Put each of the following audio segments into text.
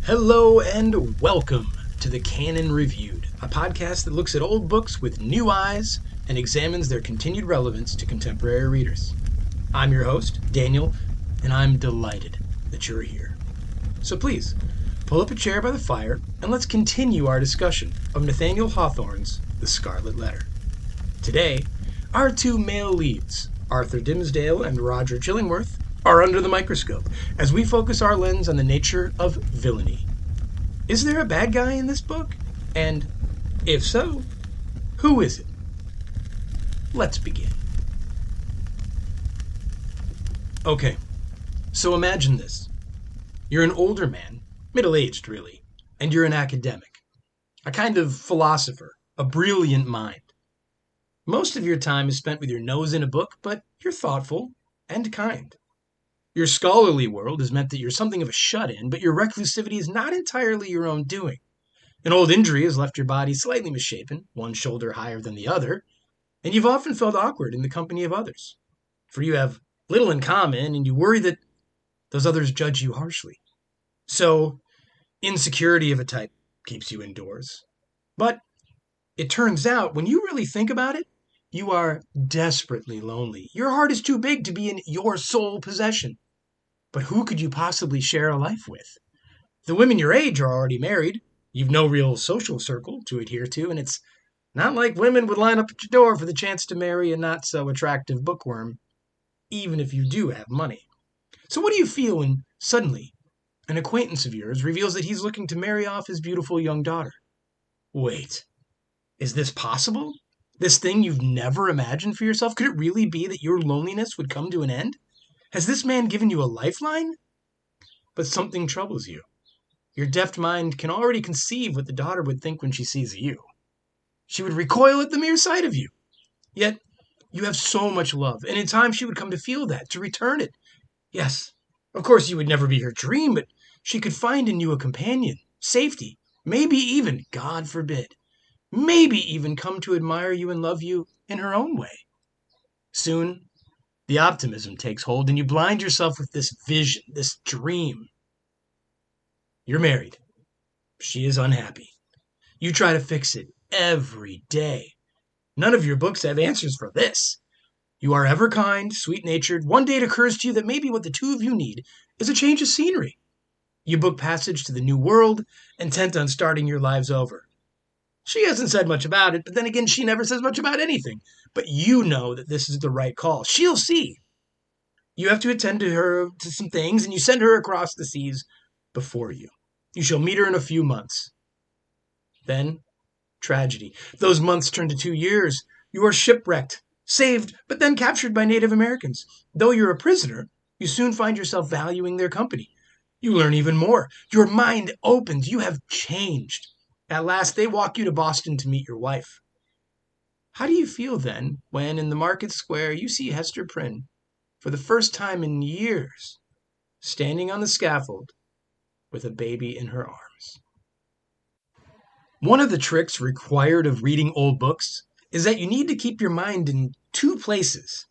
Hello and welcome to the Canon Reviewed, a podcast that looks at old books with new eyes and examines their continued relevance to contemporary readers. I'm your host, Daniel, and I'm delighted that you're here. So please, pull up a chair by the fire and let's continue our discussion of Nathaniel Hawthorne's The Scarlet Letter. Today, our two male leads, Arthur Dimmesdale and Roger Chillingworth, are under the microscope as we focus our lens on the nature of villainy. Is there a bad guy in this book? And if so, who is it? Let's begin. Okay, so imagine this. You're an older man, middle-aged really, and you're an academic, a kind of philosopher, a brilliant mind. Most of your time is spent with your nose in a book, but you're thoughtful and kind. Your scholarly world has meant that you're something of a shut-in, but your reclusivity is not entirely your own doing. An old injury has left your body slightly misshapen, one shoulder higher than the other, and you've often felt awkward in the company of others. For you have little in common, and you worry that those others judge you harshly. So, insecurity of a type keeps you indoors. But it turns out, when you really think about it, you are desperately lonely. Your heart is too big to be in your sole possession. But who could you possibly share a life with? The women your age are already married. You've no real social circle to adhere to, and it's not like women would line up at your door for the chance to marry a not-so-attractive bookworm, even if you do have money. So what do you feel when, suddenly, an acquaintance of yours reveals that he's looking to marry off his beautiful young daughter? Wait, is this possible? This thing you've never imagined for yourself? Could it really be that your loneliness would come to an end? Has this man given you a lifeline? But something troubles you. Your deft mind can already conceive what the daughter would think when she sees you. She would recoil at the mere sight of you. Yet, you have so much love, and in time she would come to feel that, to return it. Yes, of course you would never be her dream, but she could find in you a companion, safety, maybe even, God forbid, maybe even come to admire you and love you in her own way. Soon, the optimism takes hold, and you blind yourself with this vision, this dream. You're married. She is unhappy. You try to fix it every day. None of your books have answers for this. You are ever kind, sweet-natured. One day it occurs to you that maybe what the two of you need is a change of scenery. You book passage to the new world, intent on starting your lives over. She hasn't said much about it, but then again, she never says much about anything. But you know that this is the right call. She'll see. You have to attend to some things, and you send her across the seas before you. You shall meet her in a few months. Then, tragedy. Those months turn to 2 years. You are shipwrecked, saved, but then captured by Native Americans. Though you're a prisoner, you soon find yourself valuing their company. You learn even more. Your mind opens. You have changed. At last, they walk you to Boston to meet your wife. How do you feel then when in the market square you see Hester Prynne, for the first time in years, standing on the scaffold with a baby in her arms? One of the tricks required of reading old books is that you need to keep your mind in two places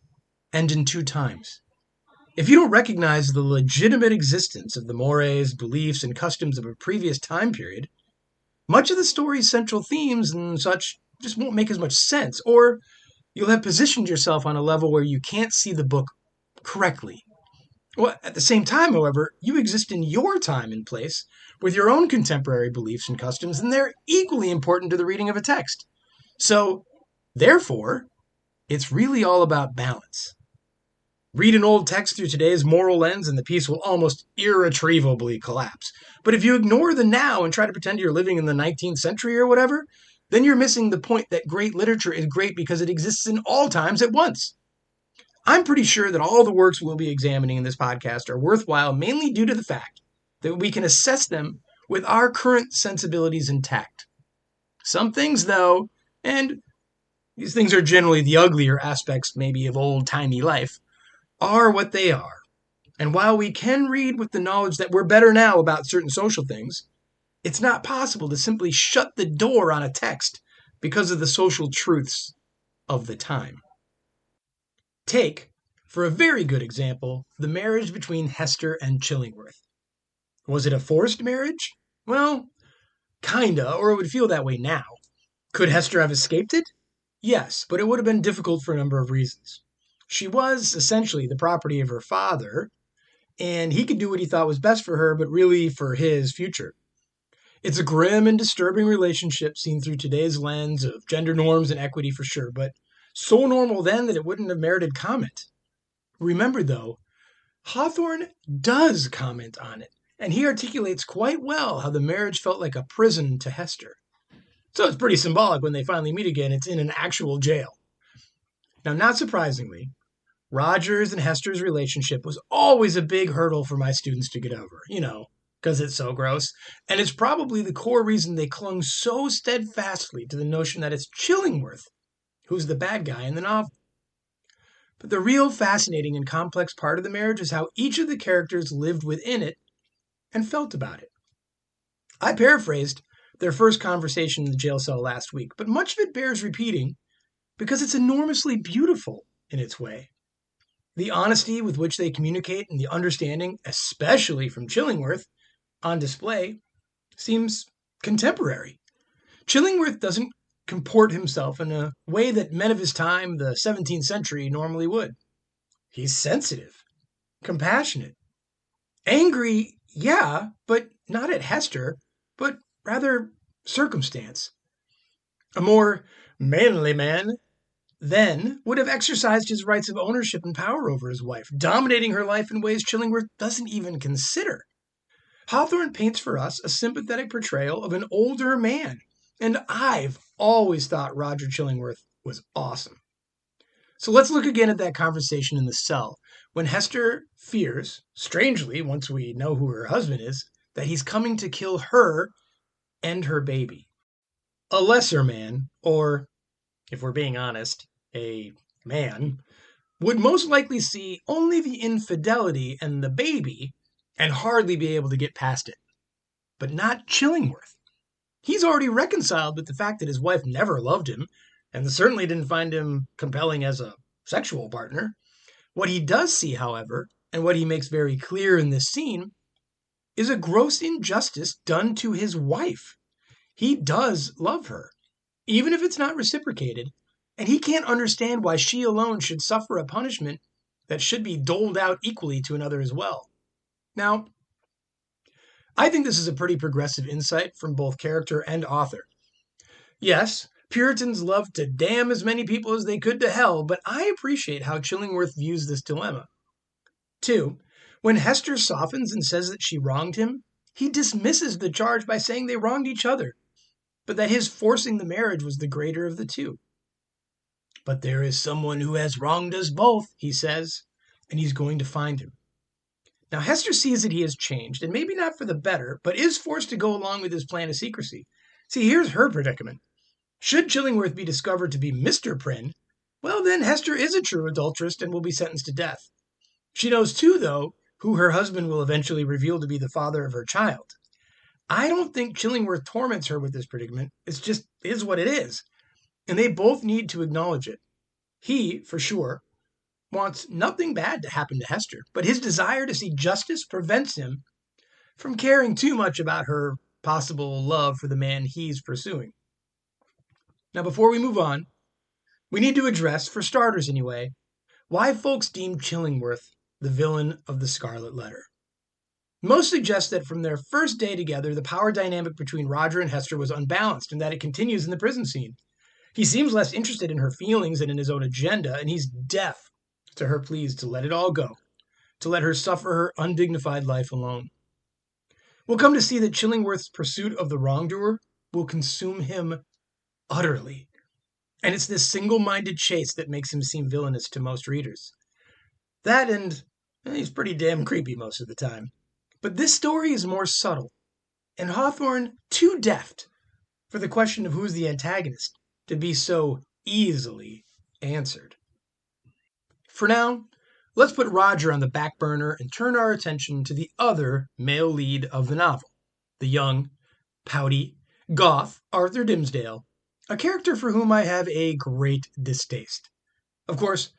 and in two times. If you don't recognize the legitimate existence of the mores, beliefs, and customs of a previous time period, much of the story's central themes and such just won't make as much sense, or you'll have positioned yourself on a level where you can't see the book correctly. Well, at the same time, however, you exist in your time and place with your own contemporary beliefs and customs, and they're equally important to the reading of a text. So, therefore, it's really all about balance. Read an old text through today's moral lens and the piece will almost irretrievably collapse. But if you ignore the now and try to pretend you're living in the 19th century or whatever, then you're missing the point that great literature is great because it exists in all times at once. I'm pretty sure that all the works we'll be examining in this podcast are worthwhile mainly due to the fact that we can assess them with our current sensibilities intact. Some things, though, and these things are generally the uglier aspects maybe of old-timey life, are what they are. And while we can read with the knowledge that we're better now about certain social things, it's not possible to simply shut the door on a text because of the social truths of the time. Take, for a very good example, the marriage between Hester and Chillingworth. Was it a forced marriage? Well, kinda, or it would feel that way now. Could Hester have escaped it? Yes, but it would have been difficult for a number of reasons. She was essentially the property of her father, and he could do what he thought was best for her, but really for his future. It's a grim and disturbing relationship seen through today's lens of gender norms and equity for sure, but so normal then that it wouldn't have merited comment. Remember, though, Hawthorne does comment on it, and he articulates quite well how the marriage felt like a prison to Hester. So it's pretty symbolic when they finally meet again, it's in an actual jail. Now, not surprisingly, Roger's and Hester's relationship was always a big hurdle for my students to get over, because it's so gross. And it's probably the core reason they clung so steadfastly to the notion that it's Chillingworth who's the bad guy in the novel. But the real fascinating and complex part of the marriage is how each of the characters lived within it and felt about it. I paraphrased their first conversation in the jail cell last week, but much of it bears repeating because it's enormously beautiful in its way. The honesty with which they communicate and the understanding, especially from Chillingworth, on display, seems contemporary. Chillingworth doesn't comport himself in a way that men of his time, the 17th century, normally would. He's sensitive, compassionate, angry, yeah, but not at Hester, but rather circumstance. A more manly man then would have exercised his rights of ownership and power over his wife, dominating her life in ways Chillingworth doesn't even consider. Hawthorne paints for us a sympathetic portrayal of an older man, and I've always thought Roger Chillingworth was awesome. So let's look again at that conversation in the cell, when Hester fears, strangely, once we know who her husband is, that he's coming to kill her and her baby. A lesser man, or, if we're being honest, a man, would most likely see only the infidelity and the baby and hardly be able to get past it. But not Chillingworth. He's already reconciled with the fact that his wife never loved him, and certainly didn't find him compelling as a sexual partner. What he does see, however, and what he makes very clear in this scene, is a gross injustice done to his wife. He does love her, even if it's not reciprocated, and he can't understand why she alone should suffer a punishment that should be doled out equally to another as well. Now, I think this is a pretty progressive insight from both character and author. Yes, Puritans loved to damn as many people as they could to hell, but I appreciate how Chillingworth views this dilemma. 2, when Hester softens and says that she wronged him, he dismisses the charge by saying they wronged each other, but that his forcing the marriage was the greater of the two. But there is someone who has wronged us both, he says, and he's going to find him. Now, Hester sees that he has changed, and maybe not for the better, but is forced to go along with his plan of secrecy. See, here's her predicament. Should Chillingworth be discovered to be Mr. Prynne, well, then Hester is a true adulteress and will be sentenced to death. She knows, too, though, who her husband will eventually reveal to be the father of her child. I don't think Chillingworth torments her with this predicament. It's just is what it is. And they both need to acknowledge it. He, for sure, wants nothing bad to happen to Hester, but his desire to see justice prevents him from caring too much about her possible love for the man he's pursuing. Now, before we move on, we need to address, for starters anyway, why folks deem Chillingworth the villain of the Scarlet Letter. Most suggest that from their first day together, the power dynamic between Roger and Hester was unbalanced, and that it continues in the prison scene. He seems less interested in her feelings and in his own agenda, and he's deaf to her pleas to let it all go, to let her suffer her undignified life alone. We'll come to see that Chillingworth's pursuit of the wrongdoer will consume him utterly, and it's this single-minded chase that makes him seem villainous to most readers. That and he's pretty damn creepy most of the time. But this story is more subtle, and Hawthorne too deft for the question of who's the antagonist to be so easily answered. For now, let's put Roger on the back burner and turn our attention to the other male lead of the novel, the young, pouty, goth Arthur Dimmesdale, a character for whom I have a great distaste. Of course,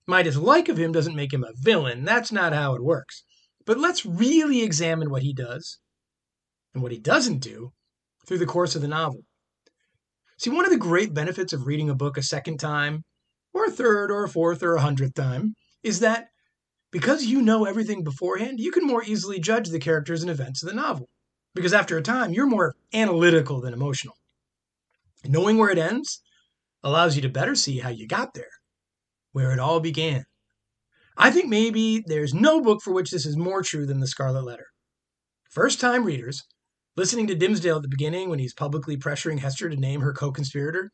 my dislike of him doesn't make him a villain. That's not how it works. But let's really examine what he does and what he doesn't do through the course of the novel. See, one of the great benefits of reading a book a second time, or a third, or a fourth, or 100th time, is that because you know everything beforehand, you can more easily judge the characters and events of the novel. Because after a time, you're more analytical than emotional. Knowing where it ends allows you to better see how you got there, where it all began. I think maybe there's no book for which this is more true than The Scarlet Letter. First-time readers, listening to Dimmesdale at the beginning when he's publicly pressuring Hester to name her co-conspirator,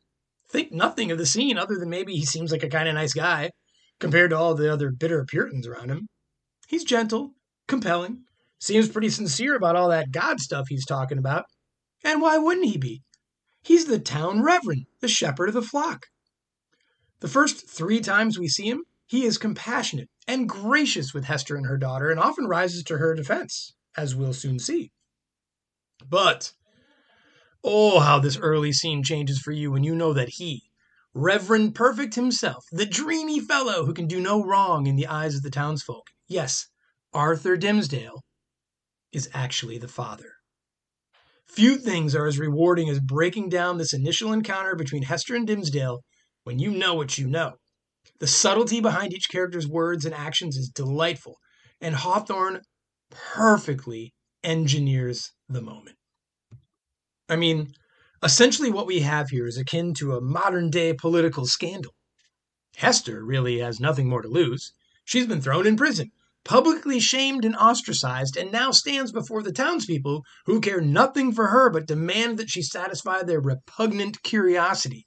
think nothing of the scene other than maybe he seems like a kind of nice guy compared to all the other bitter Puritans around him. He's gentle, compelling, seems pretty sincere about all that God stuff he's talking about. And why wouldn't he be? He's the town reverend, the shepherd of the flock. The first 3 times we see him, he is compassionate and gracious with Hester and her daughter, and often rises to her defense, as we'll soon see. But, oh, how this early scene changes for you when you know that he, Reverend Perfect himself, the dreamy fellow who can do no wrong in the eyes of the townsfolk, yes, Arthur Dimmesdale, is actually the father. Few things are as rewarding as breaking down this initial encounter between Hester and Dimmesdale when you know what you know. The subtlety behind each character's words and actions is delightful, and Hawthorne perfectly engineers the moment. I mean, essentially what we have here is akin to a modern-day political scandal. Hester really has nothing more to lose. She's been thrown in prison, publicly shamed and ostracized, and now stands before the townspeople who care nothing for her but demand that she satisfy their repugnant curiosity.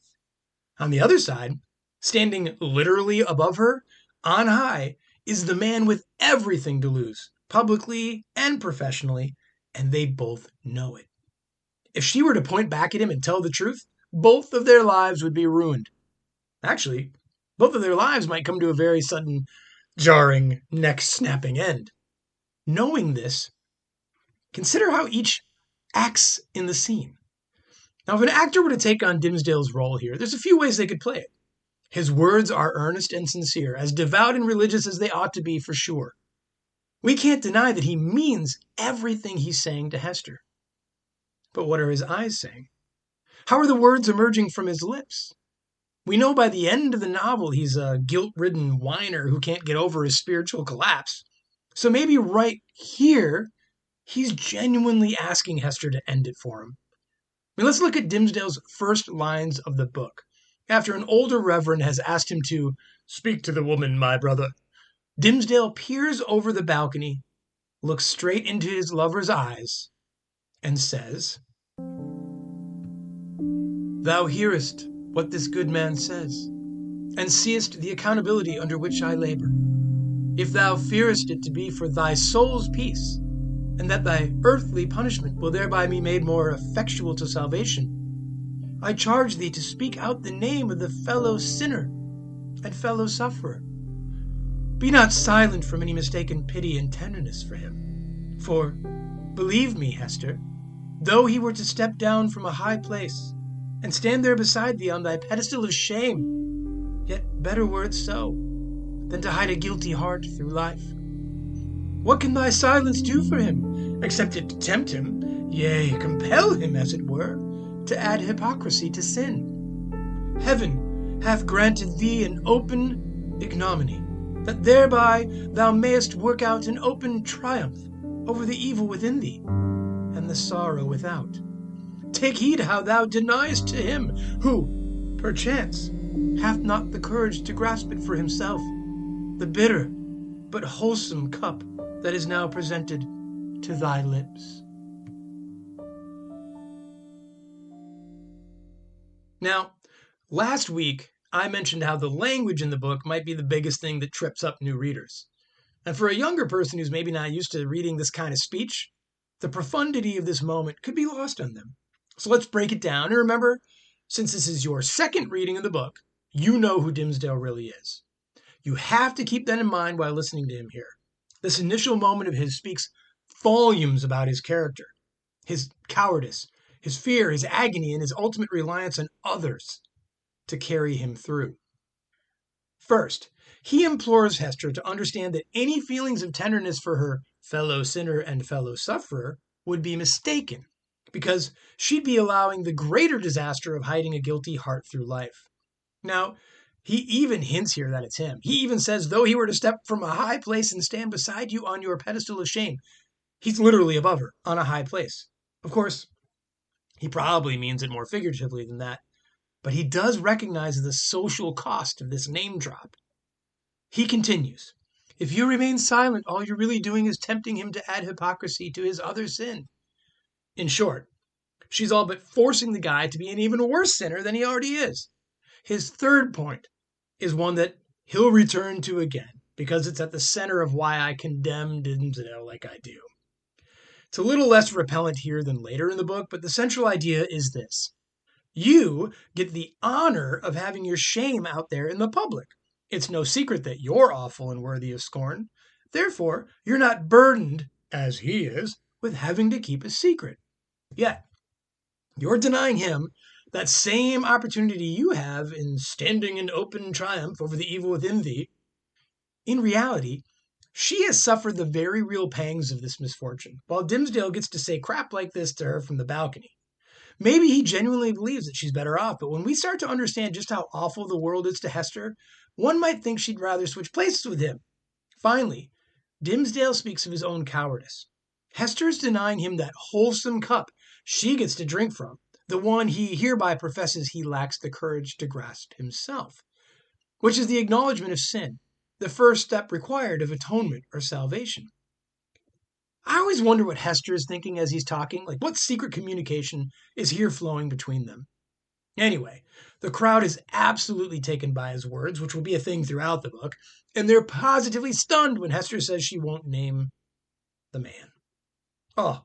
On the other side, standing literally above her, on high, is the man with everything to lose, publicly and professionally, and they both know it. If she were to point back at him and tell the truth, both of their lives would be ruined. Actually, both of their lives might come to a very sudden, jarring, neck-snapping end. Knowing this, consider how each acts in the scene. Now, if an actor were to take on Dimmesdale's role here, there's a few ways they could play it. His words are earnest and sincere, as devout and religious as they ought to be for sure. We can't deny that he means everything he's saying to Hester. But what are his eyes saying? How are the words emerging from his lips? We know by the end of the novel he's a guilt-ridden whiner who can't get over his spiritual collapse. So maybe right here, he's genuinely asking Hester to end it for him. I mean, let's look at Dimmesdale's first lines of the book. After an older reverend has asked him to speak to the woman, my brother, Dimmesdale peers over the balcony, looks straight into his lover's eyes, and says, "Thou hearest what this good man says, and seest the accountability under which I labor. If thou fearest it to be for thy soul's peace, and that thy earthly punishment will thereby be made more effectual to salvation, I charge thee to speak out the name of the fellow sinner and fellow sufferer. Be not silent from any mistaken pity and tenderness for him. For, believe me, Hester, though he were to step down from a high place and stand there beside thee on thy pedestal of shame, yet better were it so than to hide a guilty heart through life. What can thy silence do for him, except it tempt him, yea, compel him, as it were, to add hypocrisy to sin? Heaven hath granted thee an open ignominy, that thereby thou mayest work out an open triumph over the evil within thee and the sorrow without. Take heed how thou deniest to him who, perchance, hath not the courage to grasp it for himself, the bitter but wholesome cup that is now presented to thy lips." Now, last week, I mentioned how the language in the book might be the biggest thing that trips up new readers. And for a younger person who's maybe not used to reading this kind of speech, the profundity of this moment could be lost on them. So let's break it down. And remember, since this is your second reading of the book, you know who Dimmesdale really is. You have to keep that in mind while listening to him here. This initial moment of his speaks volumes about his character, his cowardice, his fear, his agony, and his ultimate reliance on others to carry him through. First, he implores Hester to understand that any feelings of tenderness for her fellow sinner and fellow sufferer would be mistaken, because she'd be allowing the greater disaster of hiding a guilty heart through life. Now, he even hints here that it's him. He even says, though he were to step from a high place and stand beside you on your pedestal of shame, he's literally above her on a high place. Of course, he probably means it more figuratively than that, but he does recognize the social cost of this name drop. He continues, if you remain silent, all you're really doing is tempting him to add hypocrisy to his other sin. In short, she's all but forcing the guy to be an even worse sinner than he already is. His third point is one that he'll return to again, because it's at the center of why I condemn Dimmesdale like I do. It's a little less repellent here than later in the book, but the central idea is this. You get the honor of having your shame out there in the public. It's no secret that you're awful and worthy of scorn. Therefore, you're not burdened, as he is, with having to keep a secret. Yet, you're denying him that same opportunity you have in standing in open triumph over the evil within thee. In reality, she has suffered the very real pangs of this misfortune, while Dimmesdale gets to say crap like this to her from the balcony. Maybe he genuinely believes that she's better off, but when we start to understand just how awful the world is to Hester, one might think she'd rather switch places with him. Finally, Dimmesdale speaks of his own cowardice. Hester's denying him that wholesome cup she gets to drink from, the one he hereby professes he lacks the courage to grasp himself, which is the acknowledgement of sin, the first step required of atonement or salvation. I always wonder what Hester is thinking as he's talking, like what secret communication is here flowing between them. Anyway, the crowd is absolutely taken by his words, which will be a thing throughout the book, and they're positively stunned when Hester says she won't name the man. Oh,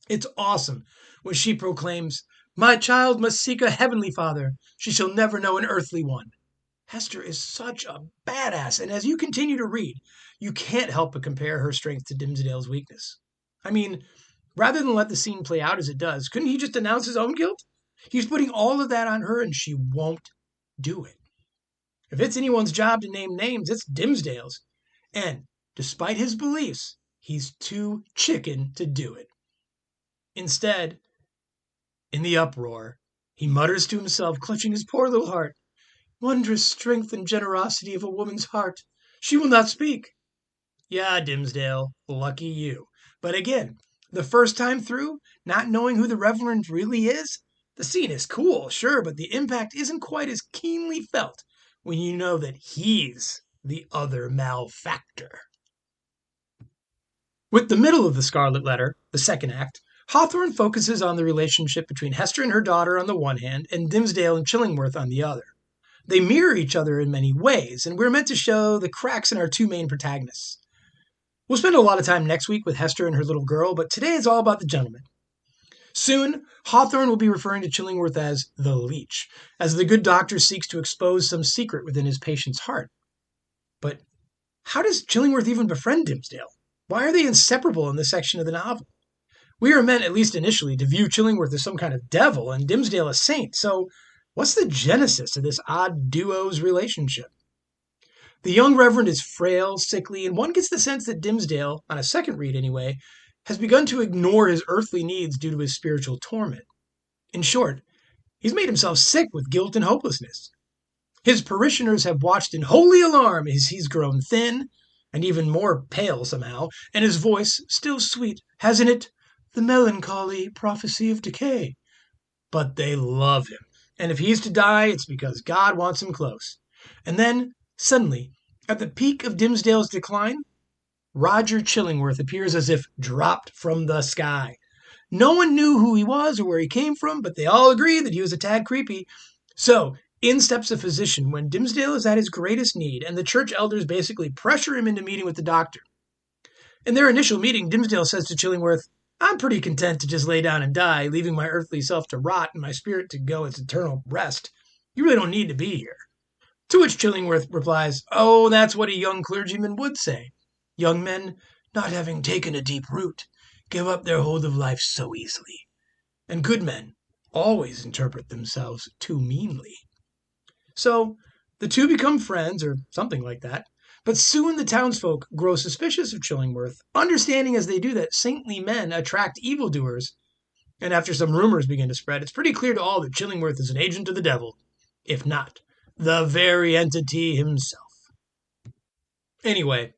it's awesome when she proclaims, my child must seek a heavenly father. She shall never know an earthly one. Hester is such a badass, and as you continue to read, you can't help but compare her strength to Dimmesdale's weakness. I mean, rather than let the scene play out as it does, couldn't he just announce his own guilt? He's putting all of that on her, and she won't do it. If it's anyone's job to name names, it's Dimmesdale's. And despite his beliefs, he's too chicken to do it. Instead, in the uproar, he mutters to himself, clutching his poor little heart, wondrous strength and generosity of a woman's heart. She will not speak. Yeah, Dimmesdale, lucky you. But again, the first time through, not knowing who the Reverend really is, the scene is cool, sure, but the impact isn't quite as keenly felt when you know that he's the other malefactor. With the middle of the Scarlet Letter, the second act, Hawthorne focuses on the relationship between Hester and her daughter on the one hand and Dimmesdale and Chillingworth on the other. They mirror each other in many ways, and we're meant to show the cracks in our two main protagonists. We'll spend a lot of time next week with Hester and her little girl, but today is all about the gentleman. Soon, Hawthorne will be referring to Chillingworth as the leech, as the good doctor seeks to expose some secret within his patient's heart. But how does Chillingworth even befriend Dimmesdale? Why are they inseparable in this section of the novel? We are meant, at least initially, to view Chillingworth as some kind of devil and Dimmesdale a saint, so what's the genesis of this odd duo's relationship? The young Reverend is frail, sickly, and one gets the sense that Dimmesdale, on a second read anyway, has begun to ignore his earthly needs due to his spiritual torment. In short, he's made himself sick with guilt and hopelessness. His parishioners have watched in holy alarm as he's grown thin, and even more pale somehow, and his voice, still sweet, has in it the melancholy prophecy of decay. But they love him, and if he's to die, it's because God wants him close. And then, suddenly, at the peak of Dimmesdale's decline, Roger Chillingworth appears as if dropped from the sky. No one knew who he was or where he came from, but they all agree that he was a tad creepy. So, in steps a physician when Dimmesdale is at his greatest need, and the church elders basically pressure him into meeting with the doctor. In their initial meeting, Dimmesdale says to Chillingworth, I'm pretty content to just lay down and die, leaving my earthly self to rot and my spirit to go its eternal rest. You really don't need to be here. To which Chillingworth replies, oh, that's what a young clergyman would say. Young men, not having taken a deep root, give up their hold of life so easily. And good men always interpret themselves too meanly. So, the two become friends, or something like that, But soon the townsfolk grow suspicious of Chillingworth, understanding as they do that saintly men attract evildoers. And after some rumors begin to spread, it's pretty clear to all that Chillingworth is an agent of the devil, if not the very entity himself. Anyway,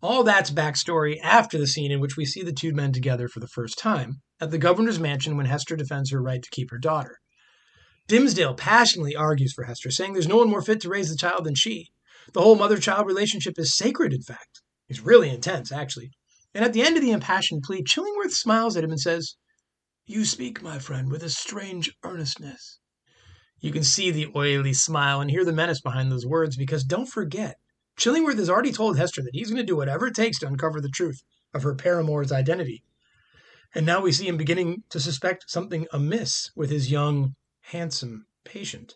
all that's backstory after the scene in which we see the two men together for the first time at the governor's mansion when Hester defends her right to keep her daughter. Dimmesdale passionately argues for Hester, saying there's no one more fit to raise the child than she. The whole mother-child relationship is sacred, in fact. It's really intense, actually. And at the end of the impassioned plea, Chillingworth smiles at him and says, "You speak, my friend, with a strange earnestness." You can see the oily smile and hear the menace behind those words, because don't forget, Chillingworth has already told Hester that he's going to do whatever it takes to uncover the truth of her paramour's identity. And now we see him beginning to suspect something amiss with his young, handsome patient.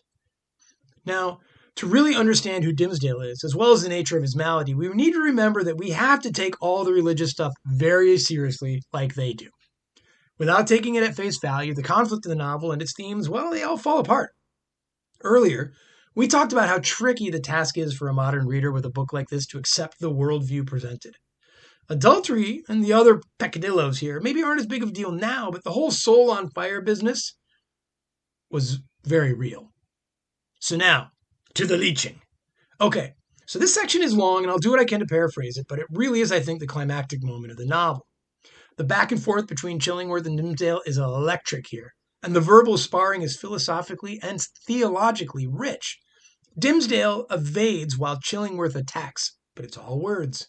Now, to really understand who Dimmesdale is, as well as the nature of his malady, we need to remember that we have to take all the religious stuff very seriously like they do. Without taking it at face value, the conflict in the novel and its themes, well, they all fall apart. Earlier, we talked about how tricky the task is for a modern reader with a book like this to accept the worldview presented. Adultery and the other peccadillos here maybe aren't as big of a deal now, but the whole soul on fire business was very real. So now, to the leeching. Okay, so this section is long, and I'll do what I can to paraphrase it, but it really is, I think, the climactic moment of the novel. The back and forth between Chillingworth and Dimmesdale is electric here, and the verbal sparring is philosophically and theologically rich. Dimmesdale evades while Chillingworth attacks, but it's all words.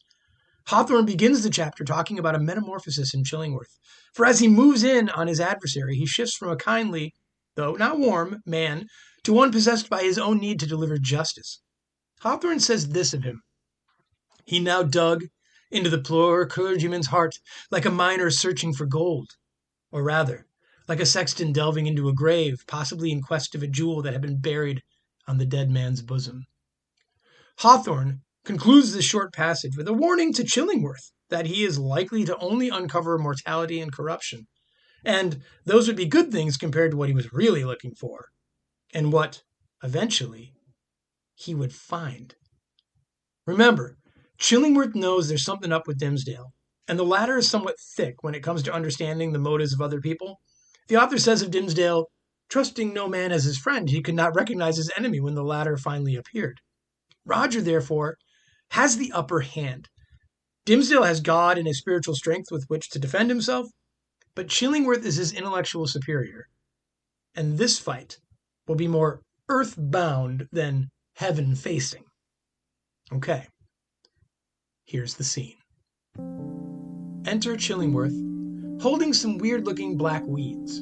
Hawthorne begins the chapter talking about a metamorphosis in Chillingworth, for as he moves in on his adversary, he shifts from a kindly, though not warm, man to one possessed by his own need to deliver justice. Hawthorne says this of him: "He now dug into the poor clergyman's heart like a miner searching for gold, or rather, like a sexton delving into a grave, possibly in quest of a jewel that had been buried on the dead man's bosom." Hawthorne concludes this short passage with a warning to Chillingworth that he is likely to only uncover mortality and corruption, and those would be good things compared to what he was really looking for, and what, eventually, he would find. Remember, Chillingworth knows there's something up with Dimmesdale, and the latter is somewhat thick when it comes to understanding the motives of other people. The author says of Dimmesdale, trusting no man as his friend, he could not recognize his enemy when the latter finally appeared. Roger, therefore, has the upper hand. Dimmesdale has God and his spiritual strength with which to defend himself, but Chillingworth is his intellectual superior. And this fight will be more earth-bound than heaven-facing. Okay, here's the scene. Enter Chillingworth, holding some weird-looking black weeds.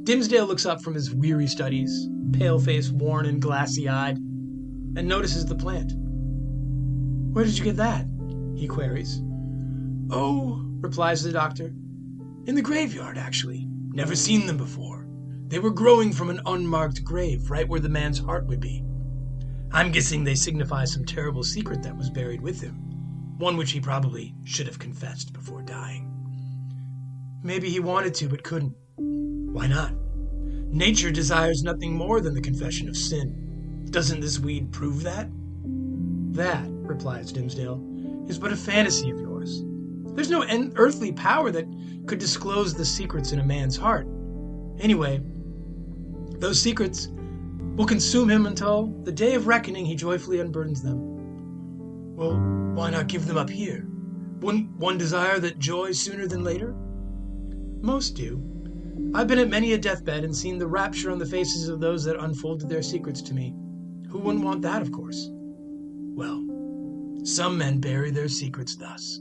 Dimmesdale looks up from his weary studies, pale-faced, worn, and glassy-eyed, and notices the plant. "Where did you get that?" he queries. "Oh," replies the doctor, "in the graveyard, actually. Never seen them before. They were growing from an unmarked grave right where the man's heart would be. I'm guessing they signify some terrible secret that was buried with him, one which he probably should have confessed before dying. Maybe he wanted to but couldn't. Why not? Nature desires nothing more than the confession of sin. Doesn't this weed prove that?" "That," replies Dimmesdale, "is but a fantasy of yours. There's no earthly power that could disclose the secrets in a man's heart. Anyway, those secrets will consume him until the day of reckoning he joyfully unburdens them." "Well, why not give them up here? Wouldn't one desire that joy sooner than later?" "Most do. I've been at many a deathbed and seen the rapture on the faces of those that unfolded their secrets to me. Who wouldn't want that, of course? Well, some men bury their secrets thus."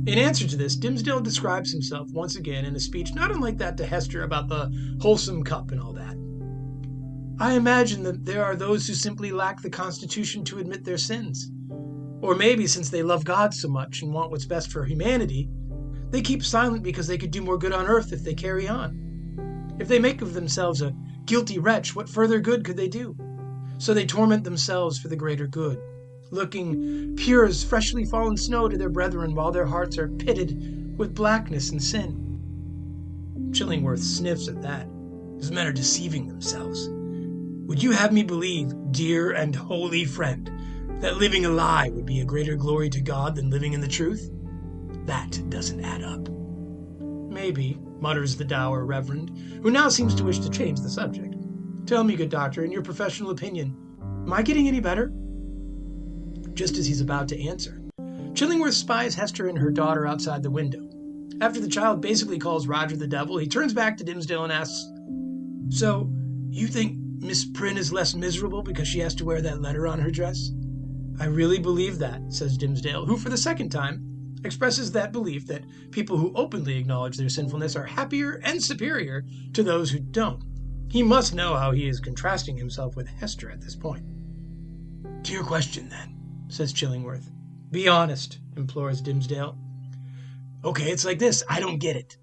In answer to this, Dimmesdale describes himself once again in a speech not unlike that to Hester about the wholesome cup and all that. "I imagine that there are those who simply lack the constitution to admit their sins. Or maybe since they love God so much and want what's best for humanity, they keep silent because they could do more good on earth if they carry on. If they make of themselves a guilty wretch, what further good could they do? So they torment themselves for the greater good, looking pure as freshly fallen snow to their brethren while their hearts are pitted with blackness and sin." Chillingworth sniffs at that. "These men are deceiving themselves. Would you have me believe, dear and holy friend, That living a lie would be a greater glory to God than living in the truth? That doesn't add up. Maybe, mutters the dour reverend, who now seems to wish to change the subject. Tell me, good doctor, in your professional opinion, am I getting any better? Just as he's about to answer, Chillingworth spies Hester and her daughter outside the window. After the child basically calls Roger the devil, he turns back to Dimmesdale and asks, "So, you think Miss Prynne is less miserable because she has to wear that letter on her dress?" "I really believe that," says Dimmesdale, who for the second time expresses that belief that people who openly acknowledge their sinfulness are happier and superior to those who don't. He must know how he is contrasting himself with Hester at this point. "To your question, then," says Chillingworth. "Be honest," implores Dimmesdale. "Okay, it's like this. I don't get it.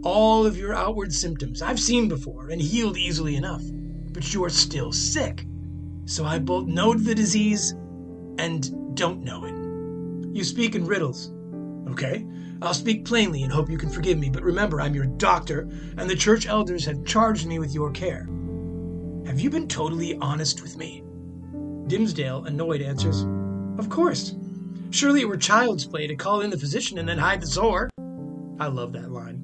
All of your outward symptoms I've seen before and healed easily enough, but you're still sick. So I both know the disease and don't know it. You speak in riddles. Okay, I'll speak plainly and hope you can forgive me, but remember, I'm your doctor, and the church elders have charged me with your care. Have you been totally honest with me?" Dimmesdale, annoyed, answers, "Of course. Surely it were child's play to call in the physician and then hide the sore." I love that line.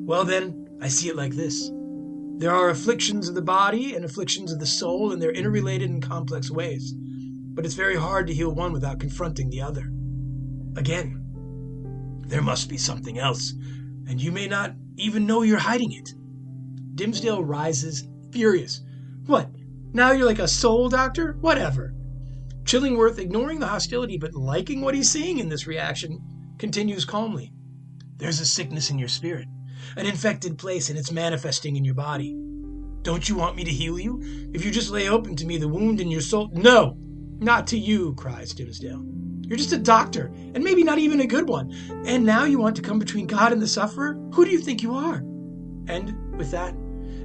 "Well then, I see it like this. There are afflictions of the body and afflictions of the soul, and they're interrelated in complex ways. But it's very hard to heal one without confronting the other. Again, there must be something else, and you may not even know you're hiding it." Dimmesdale rises, furious. "What? Now you're like a soul doctor? Whatever." Chillingworth, ignoring the hostility but liking what he's seeing in this reaction, continues calmly. "There's a sickness in your spirit, an infected place, and it's manifesting in your body. Don't you want me to heal you? If you just lay open to me the wound in your soul—" "No, not to you," cries Dimmesdale. "You're just a doctor, and maybe not even a good one. And now you want to come between God and the sufferer? Who do you think you are?" And with that,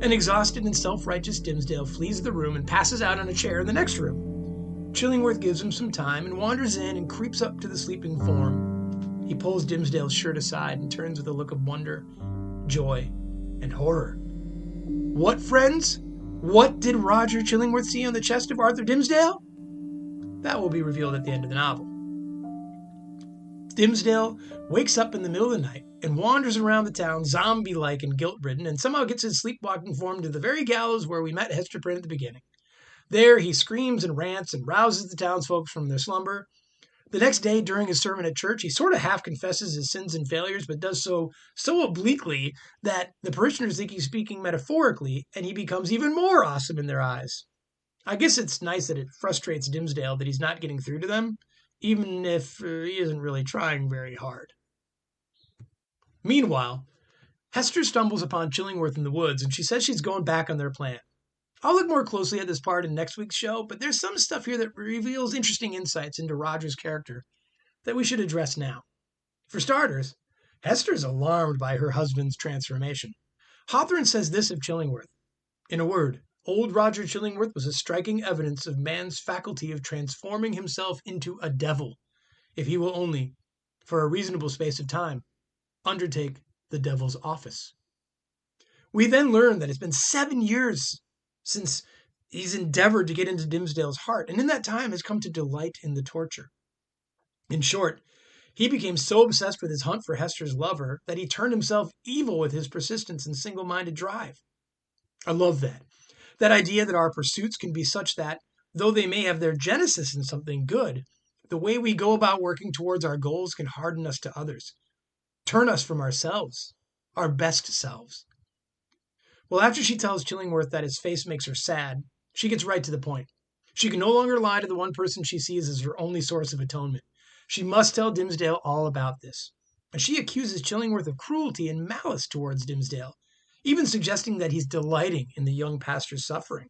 an exhausted and self-righteous Dimmesdale flees the room and passes out on a chair in the next room. Chillingworth gives him some time and wanders in and creeps up to the sleeping form. He pulls Dimmesdale's shirt aside and turns with a look of wonder, joy, and horror. What, friends? What did Roger Chillingworth see on the chest of Arthur Dimmesdale? That will be revealed at the end of the novel. Dimmesdale wakes up in the middle of the night and wanders around the town zombie-like and guilt-ridden, and somehow gets his sleepwalking form to the very gallows where we met Hester Prynne at the beginning. There he screams and rants and rouses the townsfolk from their slumber. The next day, during his sermon at church, he sort of half confesses his sins and failures, but does so obliquely that the parishioners think he's speaking metaphorically, and he becomes even more awesome in their eyes. I guess it's nice that it frustrates Dimmesdale that he's not getting through to them, even if he isn't really trying very hard. Meanwhile, Hester stumbles upon Chillingworth in the woods, and she says she's going back on their plan. I'll look more closely at this part in next week's show, but there's some stuff here that reveals interesting insights into Roger's character that we should address now. For starters, Hester's alarmed by her husband's transformation. Hawthorne says this of Chillingworth. In a word, old Roger Chillingworth was a striking evidence of man's faculty of transforming himself into a devil, if he will only, for a reasonable space of time, undertake the devil's office. We then learn that it's been 7 years since he's endeavored to get into Dimmesdale's heart, and in that time has come to delight in the torture. In short, he became so obsessed with his hunt for Hester's lover that he turned himself evil with his persistence and single-minded drive. I love that. That idea that our pursuits can be such that, though they may have their genesis in something good, the way we go about working towards our goals can harden us to others, turn us from ourselves, our best selves. Well, after she tells Chillingworth that his face makes her sad, she gets right to the point. She can no longer lie to the one person she sees as her only source of atonement. She must tell Dimmesdale all about this. And she accuses Chillingworth of cruelty and malice towards Dimmesdale, even suggesting that he's delighting in the young pastor's suffering.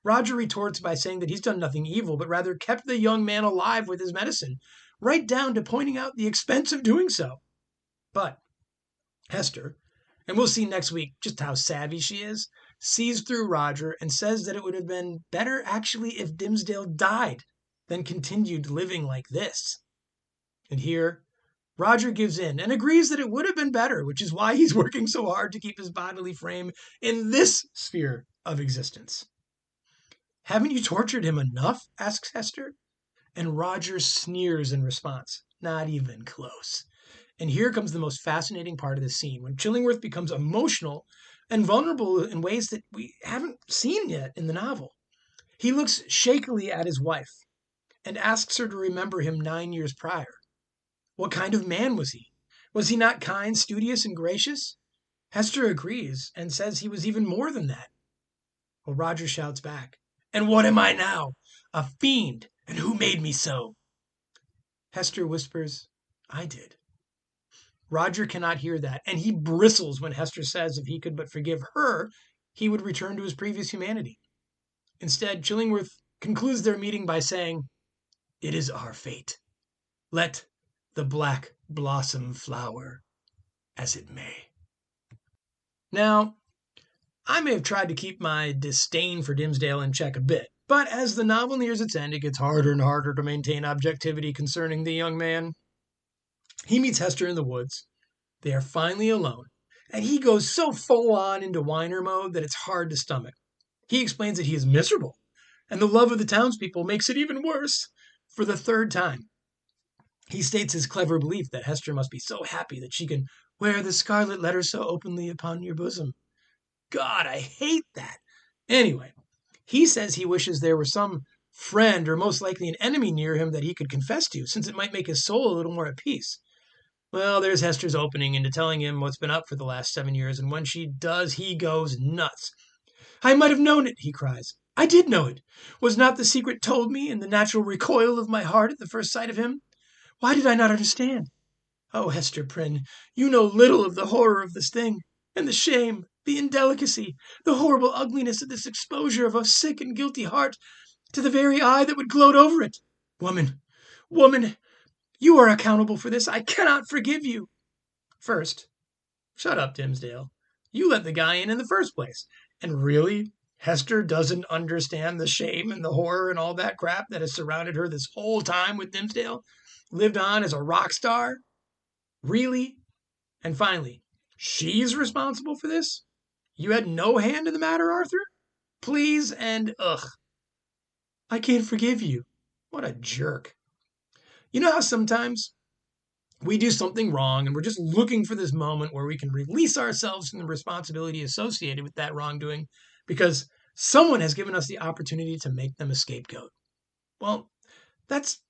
Roger retorts by saying that he's done nothing evil, but rather kept the young man alive with his medicine, right down to pointing out the expense of doing so. But Hester, and we'll see next week just how savvy she is, sees through Roger and says that it would have been better actually if Dimmesdale died than continued living like this. And here, Roger gives in and agrees that it would have been better, which is why he's working so hard to keep his bodily frame in this sphere of existence. "Haven't you tortured him enough?" asks Hester. And Roger sneers in response. Not even close. And here comes the most fascinating part of the scene, when Chillingworth becomes emotional and vulnerable in ways that we haven't seen yet in the novel. He looks shakily at his wife and asks her to remember him 9 years prior. What kind of man was he? Was he not kind, studious, and gracious? Hester agrees and says he was even more than that. Well, Roger shouts back, "And what am I now? A fiend, and who made me so?" Hester whispers, "I did." Roger cannot hear that, and he bristles when Hester says if he could but forgive her, he would return to his previous humanity. Instead, Chillingworth concludes their meeting by saying, "It is our fate. Let the black blossom flower as it may." Now, I may have tried to keep my disdain for Dimmesdale in check a bit, but as the novel nears its end, it gets harder and harder to maintain objectivity concerning the young man. He meets Hester in the woods. They are finally alone, and he goes so full on into whiner mode that it's hard to stomach. He explains that he is miserable, and the love of the townspeople makes it even worse. For the third time, he states his clever belief that Hester must be so happy that she can wear the scarlet letter so openly upon your bosom. God, I hate that. Anyway, he says he wishes there were some friend, or most likely an enemy, near him that he could confess to, since it might make his soul a little more at peace. Well, there's Hester's opening into telling him what's been up for the last 7 years, and when she does, he goes nuts. "I might have known it," he cries. "I did know it. Was not the secret told me in the natural recoil of my heart at the first sight of him? Why did I not understand? Oh, Hester Prynne, you know little of the horror of this thing, and the shame, the indelicacy, the horrible ugliness of this exposure of a sick and guilty heart to the very eye that would gloat over it. Woman, you are accountable for this. I cannot forgive you." First, shut up, Dimmesdale. You let the guy in the first place. And really, Hester doesn't understand the shame and the horror and all that crap that has surrounded her this whole time with Dimmesdale? Lived on as a rock star? Really? And finally, she's responsible for this? You had no hand in the matter, Arthur? Please and ugh. I can't forgive you. What a jerk. You know how sometimes we do something wrong and we're just looking for this moment where we can release ourselves from the responsibility associated with that wrongdoing because someone has given us the opportunity to make them a scapegoat? Well, that's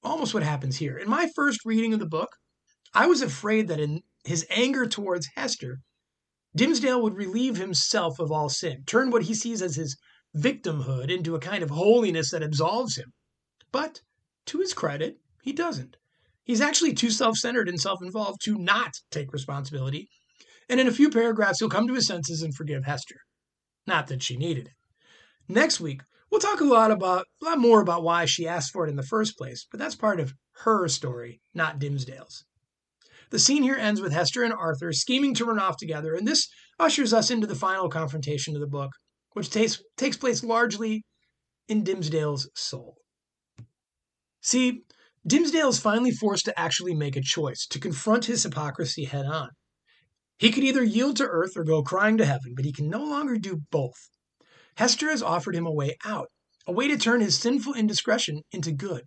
almost what happens here. In my first reading of the book, I was afraid that in his anger towards Hester, Dimmesdale would relieve himself of all sin, turn what he sees as his victimhood into a kind of holiness that absolves him. But, to his credit, he doesn't. He's actually too self-centered and self-involved to not take responsibility, and in a few paragraphs he'll come to his senses and forgive Hester. Not that she needed it. Next week, we'll talk a lot more about why she asked for it in the first place, but that's part of her story, not Dimmesdale's. The scene here ends with Hester and Arthur scheming to run off together, and this ushers us into the final confrontation of the book, which takes place largely in Dimmesdale's soul. See, Dimmesdale is finally forced to actually make a choice, to confront his hypocrisy head on. He could either yield to earth or go crying to heaven, but he can no longer do both. Hester has offered him a way out, a way to turn his sinful indiscretion into good.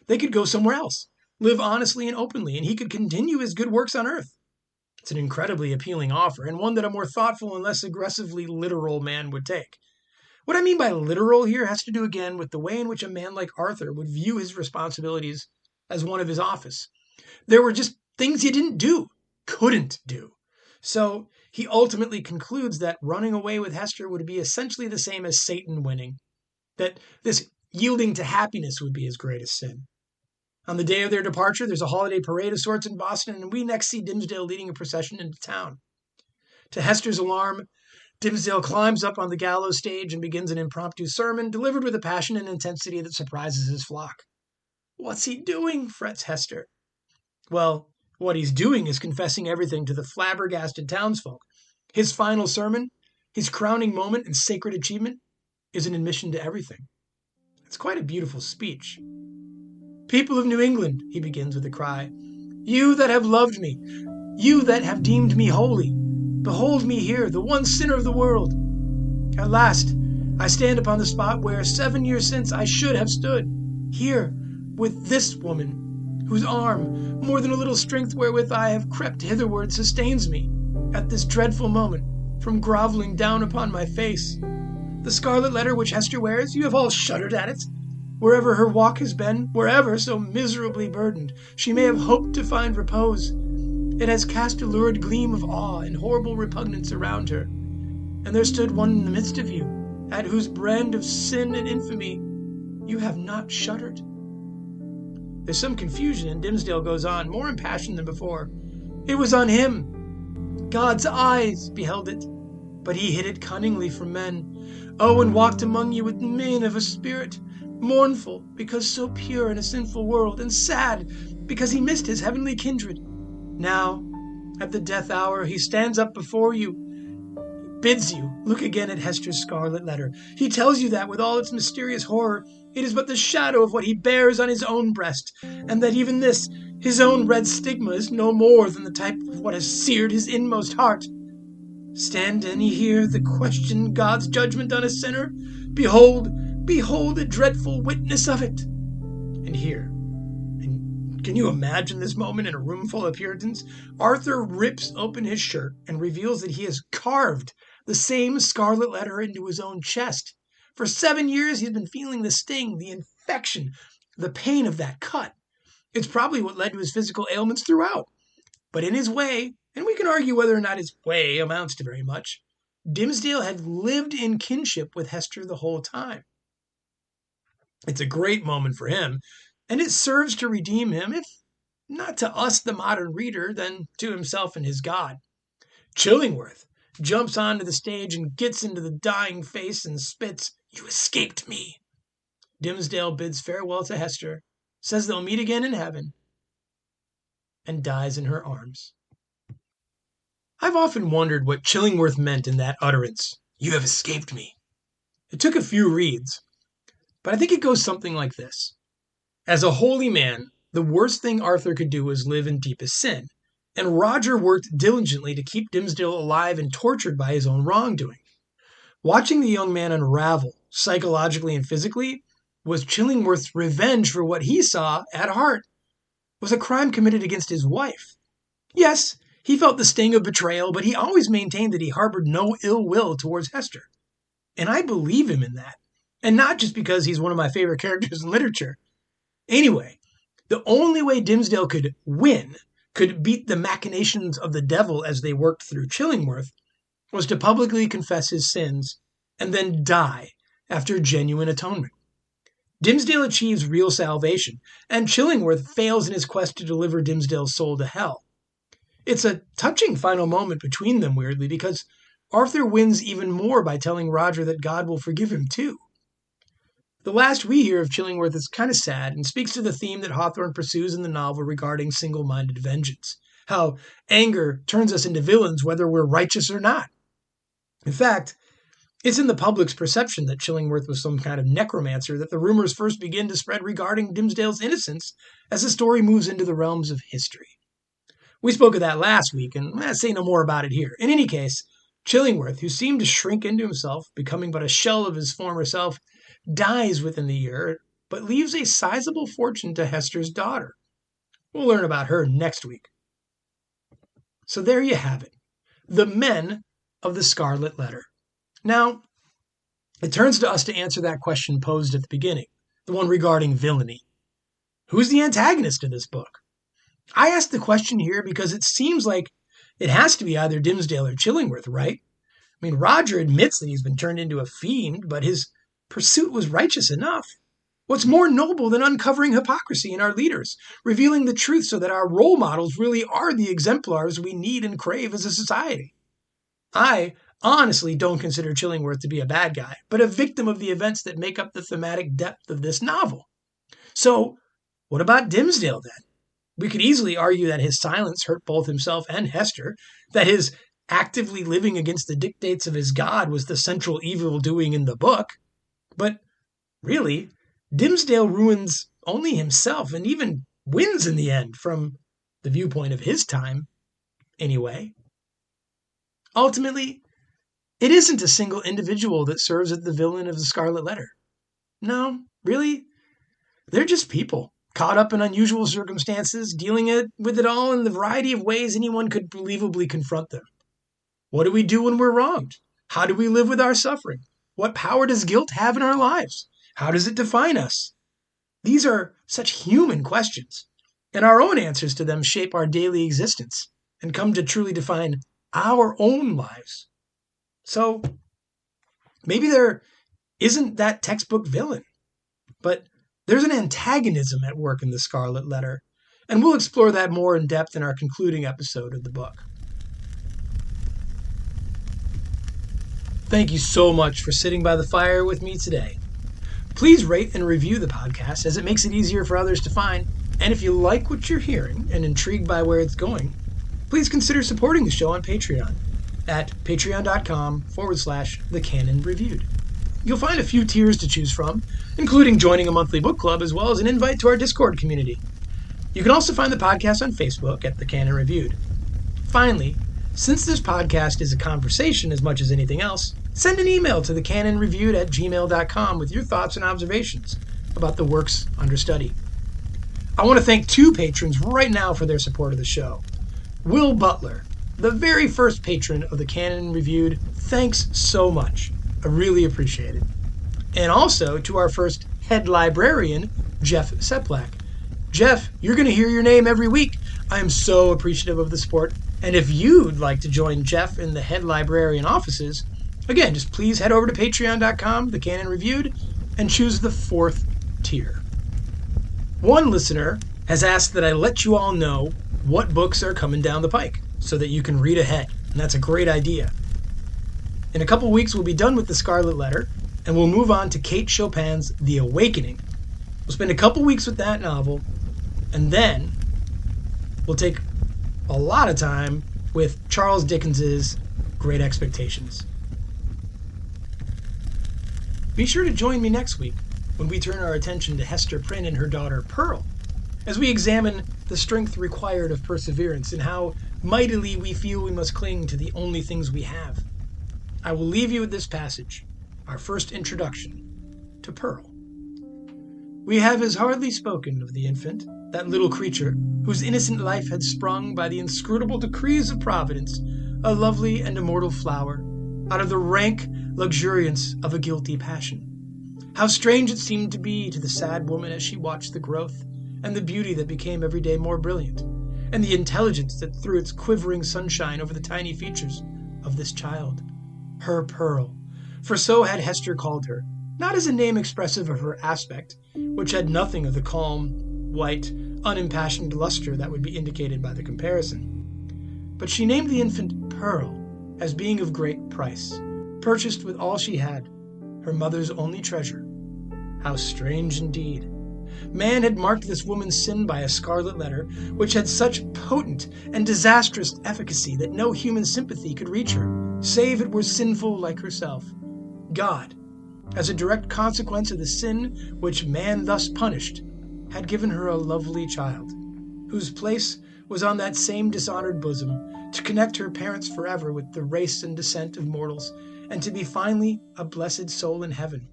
They could go somewhere else, live honestly and openly, and he could continue his good works on earth. It's an incredibly appealing offer, and one that a more thoughtful and less aggressively literal man would take. What I mean by literal here has to do again with the way in which a man like Arthur would view his responsibilities as one of his office. There were just things he couldn't do. So he ultimately concludes that running away with Hester would be essentially the same as Satan winning, that this yielding to happiness would be his greatest sin. On the day of their departure, there's a holiday parade of sorts in Boston, and we next see Dimmesdale leading a procession into town. To Hester's alarm, Dimmesdale climbs up on the gallows stage and begins an impromptu sermon delivered with a passion and intensity that surprises his flock. What's he doing? Frets Hester. Well, what he's doing is confessing everything to the flabbergasted townsfolk. His final sermon, his crowning moment and sacred achievement, is an admission to everything. It's quite a beautiful speech. People of New England, he begins with a cry, you that have loved me, you that have deemed me holy, behold me here, the one sinner of the world. At last, I stand upon the spot where 7 years since I should have stood, here, with this woman, whose arm, more than a little strength wherewith I have crept hitherward, sustains me, at this dreadful moment, from grovelling down upon my face. The scarlet letter which Hester wears, you have all shuddered at it. Wherever her walk has been, wherever so miserably burdened, she may have hoped to find repose. It has cast a lurid gleam of awe and horrible repugnance around her. And there stood one in the midst of you, at whose brand of sin and infamy you have not shuddered. There's some confusion, and Dimmesdale goes on, more impassioned than before. It was on him. God's eyes beheld it, but he hid it cunningly from men. Oh, and walked among you with mien of a spirit, mournful because so pure in a sinful world, and sad because he missed his heavenly kindred. Now, at the death hour, he stands up before you, bids you look again at Hester's scarlet letter. He tells you that, with all its mysterious horror, it is but the shadow of what he bears on his own breast, and that even this, his own red stigma, is no more than the type of what has seared his inmost heart. Stand any here the question God's judgment on a sinner? Behold a dreadful witness of it. And here, and can you imagine this moment in a room full of Puritans? Arthur rips open his shirt and reveals that he has carved the same scarlet letter into his own chest. For 7 years he's been feeling the sting, the infection, the pain of that cut. It's probably what led to his physical ailments throughout. But in his way, and we can argue whether or not his way amounts to very much, Dimmesdale had lived in kinship with Hester the whole time. It's a great moment for him, and it serves to redeem him, if not to us, the modern reader, then to himself and his God. Chillingworth jumps onto the stage and gets into the dying face and spits, "You escaped me." Dimmesdale bids farewell to Hester, says they'll meet again in heaven, and dies in her arms. I've often wondered what Chillingworth meant in that utterance, "You have escaped me." It took a few reads, but I think it goes something like this. As a holy man, the worst thing Arthur could do was live in deepest sin, and Roger worked diligently to keep Dimmesdale alive and tortured by his own wrongdoing. Watching the young man unravel, psychologically and physically, was Chillingworth's revenge for what he saw, at heart, was a crime committed against his wife. Yes, he felt the sting of betrayal, but he always maintained that he harbored no ill will towards Hester. And I believe him in that. And not just because he's one of my favorite characters in literature. Anyway, the only way Dimmesdale could win, could beat the machinations of the devil as they worked through Chillingworth, was to publicly confess his sins and then die after genuine atonement. Dimmesdale achieves real salvation, and Chillingworth fails in his quest to deliver Dimmesdale's soul to hell. It's a touching final moment between them, weirdly, because Arthur wins even more by telling Roger that God will forgive him too. The last we hear of Chillingworth is kind of sad and speaks to the theme that Hawthorne pursues in the novel regarding single-minded vengeance, how anger turns us into villains whether we're righteous or not. In fact, it's in the public's perception that Chillingworth was some kind of necromancer that the rumors first begin to spread regarding Dimmesdale's innocence as the story moves into the realms of history. We spoke of that last week, and I'll say no more about it here. In any case, Chillingworth, who seemed to shrink into himself, becoming but a shell of his former self, dies within the year, but leaves a sizable fortune to Hester's daughter. We'll learn about her next week. So there you have it, the men of the Scarlet Letter. Now, it turns to us to answer that question posed at the beginning, the one regarding villainy. Who's the antagonist of this book? I ask the question here because it seems like it has to be either Dimmesdale or Chillingworth, right? I mean, Roger admits that he's been turned into a fiend, but his pursuit was righteous enough. What's more noble than uncovering hypocrisy in our leaders, revealing the truth so that our role models really are the exemplars we need and crave as a society? I honestly don't consider Chillingworth to be a bad guy, but a victim of the events that make up the thematic depth of this novel. So, what about Dimmesdale then? We could easily argue that his silence hurt both himself and Hester, that his actively living against the dictates of his God was the central evil doing in the book. But really, Dimmesdale ruins only himself and even wins in the end, from the viewpoint of his time, anyway. Ultimately, it isn't a single individual that serves as the villain of the Scarlet Letter. No, really, they're just people, caught up in unusual circumstances, dealing with it all in the variety of ways anyone could believably confront them. What do we do when we're wronged? How do we live with our suffering? What power does guilt have in our lives? How does it define us? These are such human questions, and our own answers to them shape our daily existence and come to truly define our own lives. So, maybe there isn't that textbook villain, but there's an antagonism at work in the Scarlet Letter, and we'll explore that more in depth in our concluding episode of the book. Thank you so much for sitting by the fire with me today. Please rate and review the podcast, as it makes it easier for others to find. And if you like what you're hearing and intrigued by where it's going, please consider supporting the show on Patreon at patreon.com/The Canon Reviewed. You'll find a few tiers to choose from, including joining a monthly book club as well as an invite to our Discord community. You can also find the podcast on Facebook at The Canon Reviewed. Finally, since this podcast is a conversation as much as anything else, send an email to thecanonreviewed@gmail.com with your thoughts and observations about the works under study. I want to thank 2 patrons right now for their support of the show. Will Butler, the very first patron of the Canon Reviewed, thanks so much. I really appreciate it. And also to our first Head Librarian, Jeff Seplak. Jeff, you're going to hear your name every week. I am so appreciative of the support. And if you'd like to join Jeff in the Head Librarian offices, again, just please head over to patreon.com, The Canon Reviewed, and choose the 4th tier. One listener has asked that I let you all know what books are coming down the pike so that you can read ahead, and that's a great idea. In a couple weeks, we'll be done with the Scarlet Letter, and we'll move on to Kate Chopin's The Awakening. We'll spend a couple weeks with that novel, and then we'll take a lot of time with Charles Dickens's Great Expectations. Be sure to join me next week when we turn our attention to Hester Prynne and her daughter Pearl, as we examine the strength required of perseverance and how mightily we feel we must cling to the only things we have. I will leave you with this passage, our first introduction to Pearl. We have as hardly spoken of the infant, that little creature whose innocent life had sprung by the inscrutable decrees of Providence, a lovely and immortal flower, out of the rank luxuriance of a guilty passion. How strange it seemed to be to the sad woman as she watched the growth, and the beauty that became every day more brilliant, and the intelligence that threw its quivering sunshine over the tiny features of this child. Her Pearl, for so had Hester called her, not as a name expressive of her aspect, which had nothing of the calm, white, unimpassioned luster that would be indicated by the comparison. But she named the infant Pearl, as being of great price, purchased with all she had, her mother's only treasure. How strange indeed! Man had marked this woman's sin by a scarlet letter, which had such potent and disastrous efficacy that no human sympathy could reach her, save it were sinful like herself. God, as a direct consequence of the sin which man thus punished, had given her a lovely child, whose place was on that same dishonored bosom, to connect her parents forever with the race and descent of mortals, and to be finally a blessed soul in heaven.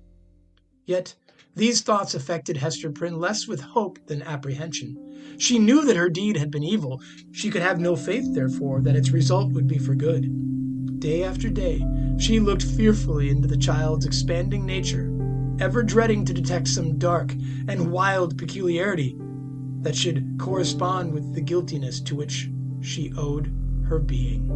Yet these thoughts affected Hester Prynne less with hope than apprehension. She knew that her deed had been evil. She could have no faith, therefore, that its result would be for good. Day after day, she looked fearfully into the child's expanding nature, ever dreading to detect some dark and wild peculiarity that should correspond with the guiltiness to which she owed her being.